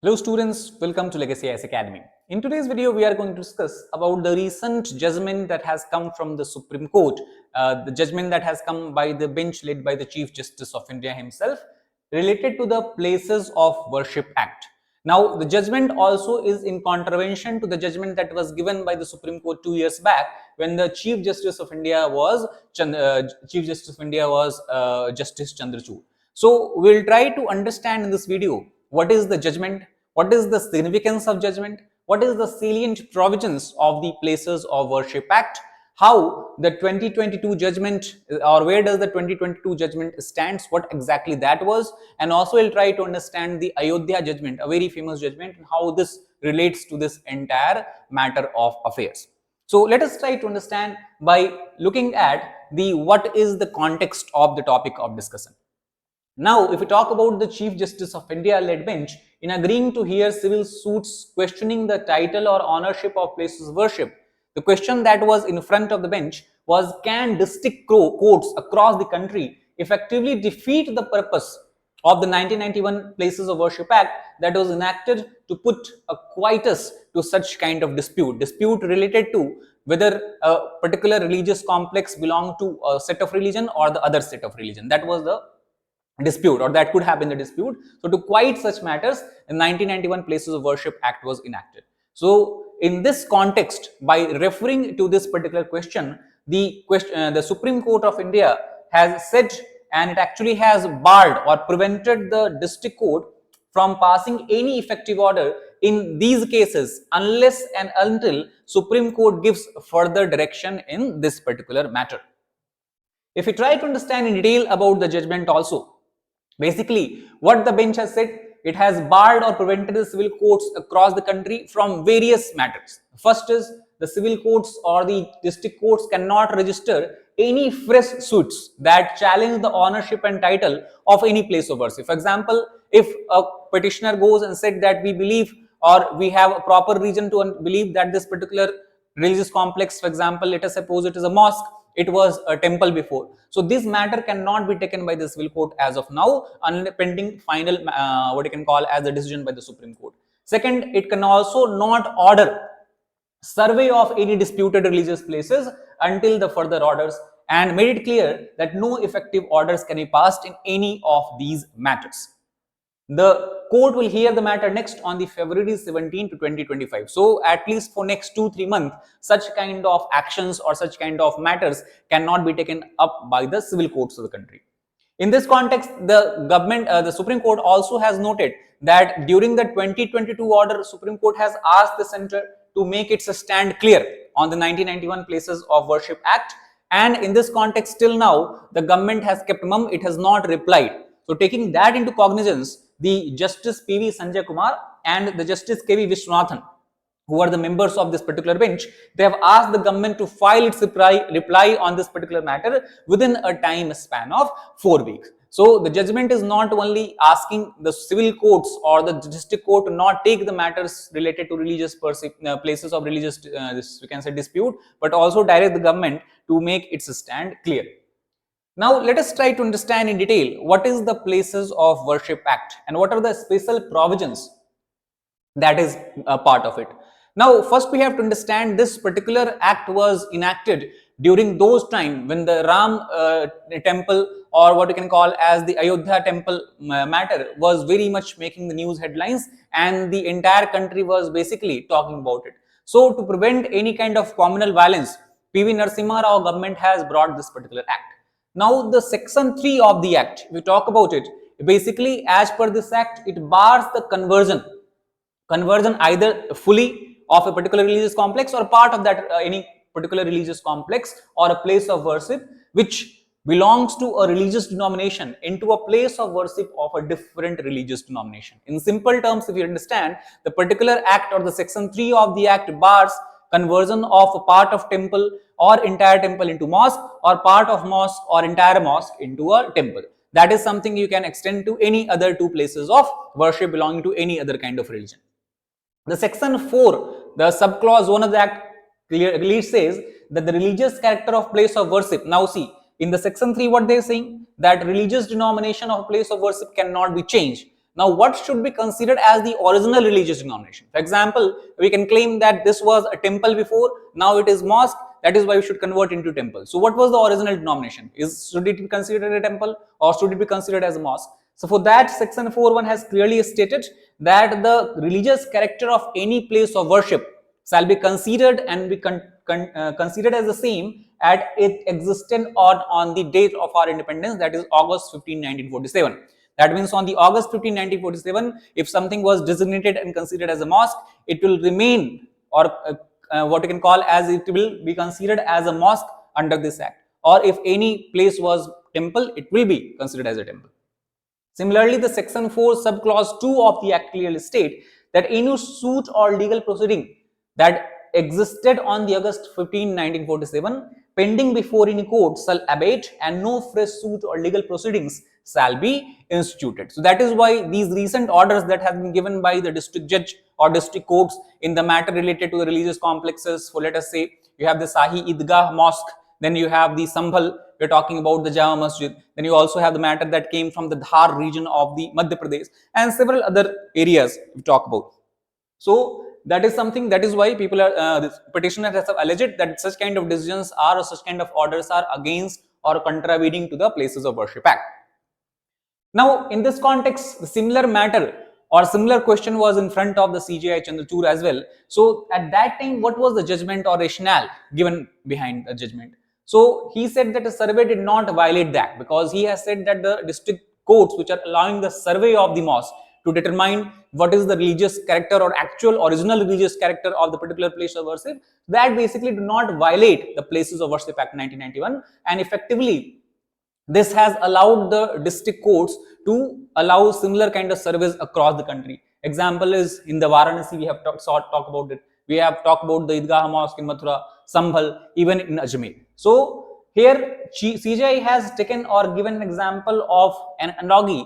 Hello students, welcome to Legacy IAS Academy. In today's video, we are going to discuss about the recent judgment that has come from the Supreme Court, the judgment that has come by the bench led by the Chief Justice of India himself related to the Places of Worship Act. Now, the judgment also is in contravention to the judgment that was given by the Supreme Court 2 years back when the Chief Justice of India was Justice Chandrachud. So, we'll try to understand in this video what is the judgment, what is the significance of judgment, what is the salient provisions of the Places of Worship Act, how the 2022 judgment or where does the 2022 judgment stands, what exactly that was, and also we'll try to understand the Ayodhya judgment, a very famous judgment, and how this relates to this entire matter of affairs. So let us try to understand by looking at the what is the context of the topic of discussion. Now, if we talk about the Chief Justice of India led bench in agreeing to hear civil suits questioning the title or ownership of places of worship, the question that was in front of the bench was, can district courts across the country effectively defeat the purpose of the 1991 Places of Worship Act that was enacted to put a quietus to such kind of dispute related to whether a particular religious complex belonged to a set of religion or the other set of religion. That was the dispute, or that could have been the dispute. So to quiet such matters, the 1991 Places of Worship Act was enacted. So in this context, by referring to this particular question, the Supreme Court of India has said, and it actually has barred or prevented the district court from passing any effective order in these cases unless and until Supreme Court gives further direction in this particular matter. If we try to understand in detail about the judgment also, basically, what the bench has said, it has barred or prevented the civil courts across the country from various matters. First is, the civil courts or the district courts cannot register any fresh suits that challenge the ownership and title of any place of worship. For example, if a petitioner goes and said that we believe or we have a proper reason to believe that this particular religious complex, for example, let us suppose it is a mosque, it was a temple before. So this matter cannot be taken by the civil court as of now, pending final what you can call as a decision by the Supreme Court. Second, it can also not order survey of any disputed religious places until the further orders, and made it clear that no effective orders can be passed in any of these matters. The court will hear the matter next on the February 17 to 2025. So at least for next 2-3 months, such kind of actions or such kind of matters cannot be taken up by the civil courts of the country. In this context, the government, the Supreme Court also has noted that during the 2022 order, Supreme Court has asked the center to make its stand clear on the 1991 Places of Worship Act. And in this context, till now, the government has kept mum, it has not replied. So taking that into cognizance, the Justice P.V. Sanjay Kumar and the Justice K.V. Vishwanathan, who are the members of this particular bench, they have asked the government to file its reply on this particular matter within a time span of 4 weeks. So the judgment is not only asking the civil courts or the district court to not take the matters related to religious places of religious we can say dispute, but also direct the government to make its stand clear. Now, let us try to understand in detail what is the Places of Worship Act and what are the special provisions that is a part of it. Now, first we have to understand this particular act was enacted during those time when the Ram temple, or what you can call as the Ayodhya temple matter, was very much making the news headlines, and the entire country was basically talking about it. So, to prevent any kind of communal violence, P.V. Narasimha Rao government has brought this particular act. Now, the section 3 of the act, we talk about it, basically as per this act, it bars the conversion either fully of a particular religious complex or part of that any particular religious complex or a place of worship which belongs to a religious denomination into a place of worship of a different religious denomination. In simple terms, if you understand, the particular act or the section 3 of the act bars conversion of a part of temple or entire temple into mosque, or part of mosque or entire mosque into a temple. That is something you can extend to any other 2 places of worship belonging to any other kind of religion. The section 4, the subclause 1 of the act clearly says that the religious character of place of worship. Now see, in the section 3 what they are saying, that religious denomination of place of worship cannot be changed. Now, what should be considered as the original religious denomination? For example, we can claim that this was a temple before, now it is mosque, that is why we should convert into temple. So what was the original denomination? Should it be considered a temple or should it be considered as a mosque? So for that, section 4.1 has clearly stated that the religious character of any place of worship shall be considered and be considered as the same at it existed on the date of our independence, that is August 15, 1947. That means on the August 15, 1947, if something was designated and considered as a mosque, it will remain, or what you can call as, it will be considered as a mosque under this act. Or if any place was temple, it will be considered as a temple. Similarly, the section 4 subclause 2 of the act clearly state that any suit or legal proceeding that existed on the August 15, 1947 pending before any court shall abate and no fresh suit or legal proceedings shall be instituted. So that is why these recent orders that have been given by the district judge or district courts in the matter related to the religious complexes, for let us say you have the Shahi Idgah Mosque, then you have the Sambhal, we're talking about the Jama Masjid, then you also have the matter that came from the Dhar region of the Madhya Pradesh and several other areas we talk about. So that is something, that is why people are, the petitioner has alleged that such kind of decisions are or such kind of orders are against or contravening to the Places of Worship Act. Now, in this context, the similar matter or similar question was in front of the CJI Chandrachud as well. So, at that time, what was the judgment or rationale given behind the judgment? So, he said that the survey did not violate that, because he has said that the district courts which are allowing the survey of the mosque to determine what is the religious character or actual original religious character of the particular place of worship, that basically do not violate the Places of Worship Act 1991, and effectively this has allowed the district courts to allow similar kind of surveys across the country. Example is in the Varanasi, we have talked about it. We have talked about the Idgah Mosque in Mathura, Sambhal, even in Ajmer. So here CJI has taken or given an example of an analogy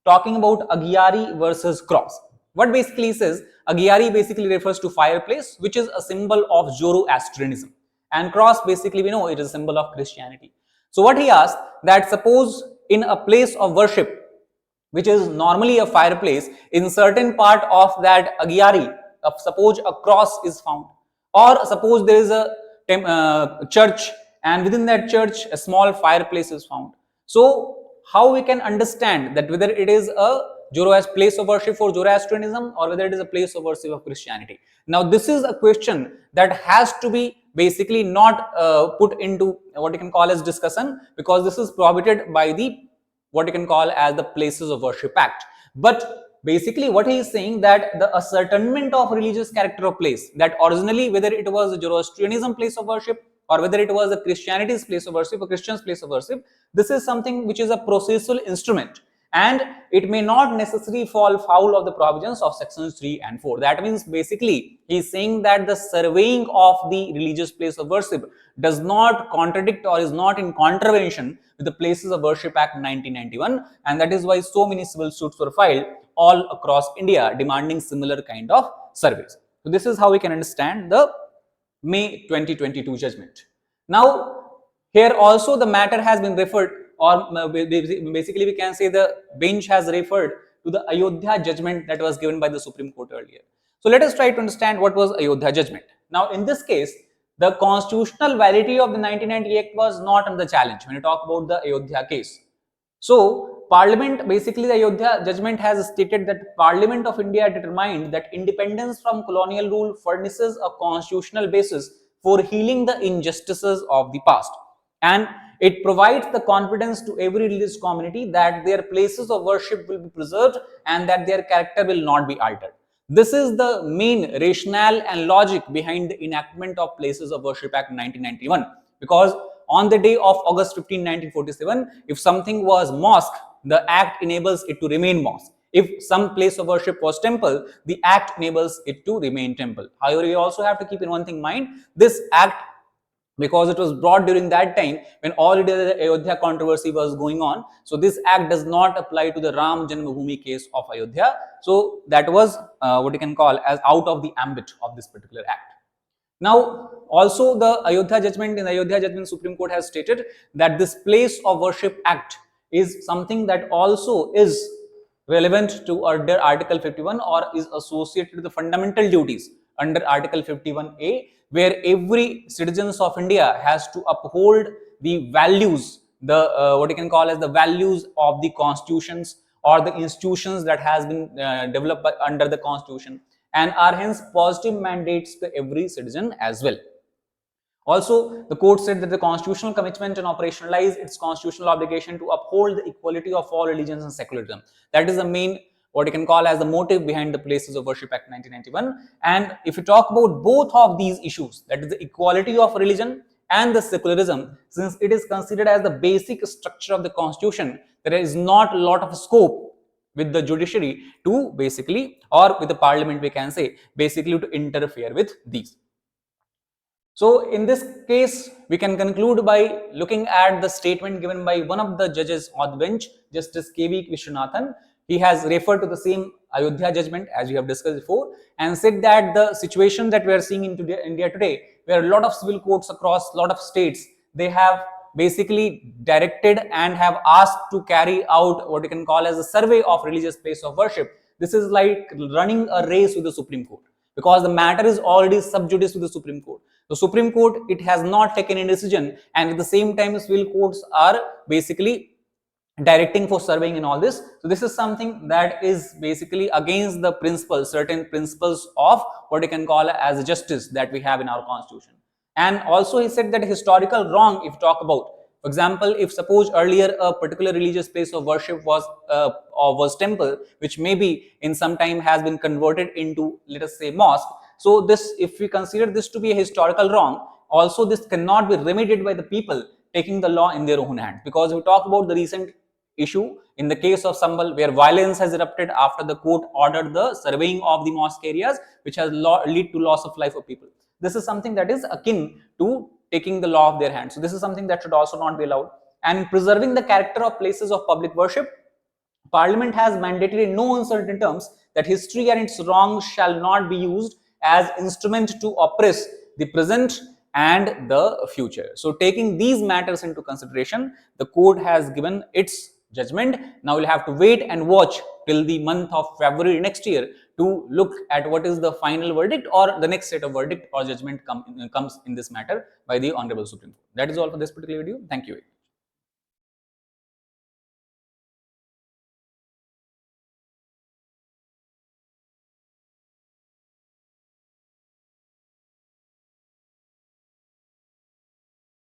talking about Aghyari versus cross. What basically says, Aghyari basically refers to fireplace, which is a symbol of Zoroastrianism, and cross basically we know it is a symbol of Christianity. So what he asked, that suppose in a place of worship which is normally a fireplace, in certain part of that Aghyari, suppose a cross is found, or suppose there is a church and within that church a small fireplace is found. So how we can understand that whether it is a place of worship for Zoroastrianism or whether it is a place of worship of Christianity? Now this is a question that has to be basically not put into what you can call as discussion, because this is prohibited by the what you can call as the Places of Worship Act. But basically what he is saying, that the ascertainment of religious character of place, that originally whether it was a Zoroastrianism place of worship or whether it was a Christianity's place of worship or Christian's place of worship, this is something which is a processual instrument, and it may not necessarily fall foul of the provisions of sections 3 and 4. That means basically he is saying that the surveying of the religious place of worship does not contradict or is not in contravention with the Places of Worship Act 1991, and that is why so many civil suits were filed all across India demanding similar kind of surveys. So this is how we can understand the May 2022 judgment. Now here also the matter has been referred, or basically we can say the bench has referred to the Ayodhya judgment that was given by the Supreme Court earlier. So let us try to understand what was Ayodhya judgment. Now in this case, the constitutional validity of the 1990 Act was not under challenge when you talk about the Ayodhya case. So Parliament, basically the Ayodhya judgment has stated that Parliament of India determined that independence from colonial rule furnishes a constitutional basis for healing the injustices of the past, and it provides the confidence to every religious community that their places of worship will be preserved and that their character will not be altered. This is the main rationale and logic behind the enactment of Places of Worship Act 1991, because on the day of August 15, 1947, if something was mosque, the act enables it to remain mosque. If some place of worship was temple, the act enables it to remain temple. However, you also have to keep in one thing in mind, this act, because it was brought during that time when already the Ayodhya controversy was going on, so this act does not apply to the Ram Janmabhoomi case of Ayodhya. So that was what you can call as out of the ambit of this particular act. Now also the Ayodhya judgment, in the Ayodhya judgment Supreme Court has stated that this Place of Worship Act is something that also is relevant to under Article 51 or is associated with the fundamental duties under Article 51A, where every citizens of India has to uphold the values, the what you can call as the values of the constitutions or the institutions that has been developed under the constitution, and are hence positive mandates to every citizen as well. Also, the court said that the constitutional commitment and operationalize its constitutional obligation to uphold the equality of all religions and secularism. That is the main, what you can call as the motive behind the Places of Worship Act 1991. And if you talk about both of these issues, that is the equality of religion and the secularism, since it is considered as the basic structure of the constitution, there is not a lot of scope with the judiciary to basically, or with the parliament we can say, basically to interfere with these. So in this case, we can conclude by looking at the statement given by one of the judges on the bench, Justice K.V. Viswanathan. He has referred to the same Ayodhya judgment as we have discussed before, and said that the situation that we are seeing in India today, where a lot of civil courts across a lot of states, they have basically directed and have asked to carry out what you can call as a survey of religious place of worship. This is like running a race with the Supreme Court, because the matter is already sub judice with the Supreme Court. The Supreme Court, it has not taken a decision, and at the same time civil courts are basically directing for surveying and all this. So this is something that is basically against the principles, certain principles of what you can call as justice that we have in our constitution. And also he said that historical wrong, if talk about, for example, if suppose earlier a particular religious place of worship was temple, which maybe in some time has been converted into, let us say, mosque. So this, if we consider this to be a historical wrong, also this cannot be remedied by the people taking the law in their own hands. Because we talk about the recent issue in the case of Sambal, where violence has erupted after the court ordered the surveying of the mosque areas, which has lead to loss of life of people. This is something that is akin to taking the law of their hands. So this is something that should also not be allowed. And preserving the character of places of public worship, Parliament has mandated in no uncertain terms that history and its wrongs shall not be used as instrument to oppress the present and the future. So taking these matters into consideration, the court has given its judgment. Now we'll have to wait and watch till the month of February next year to look at what is the final verdict or the next set of verdict or judgment comes in this matter by the Honorable Supreme Court. That is all for this particular video. Thank you.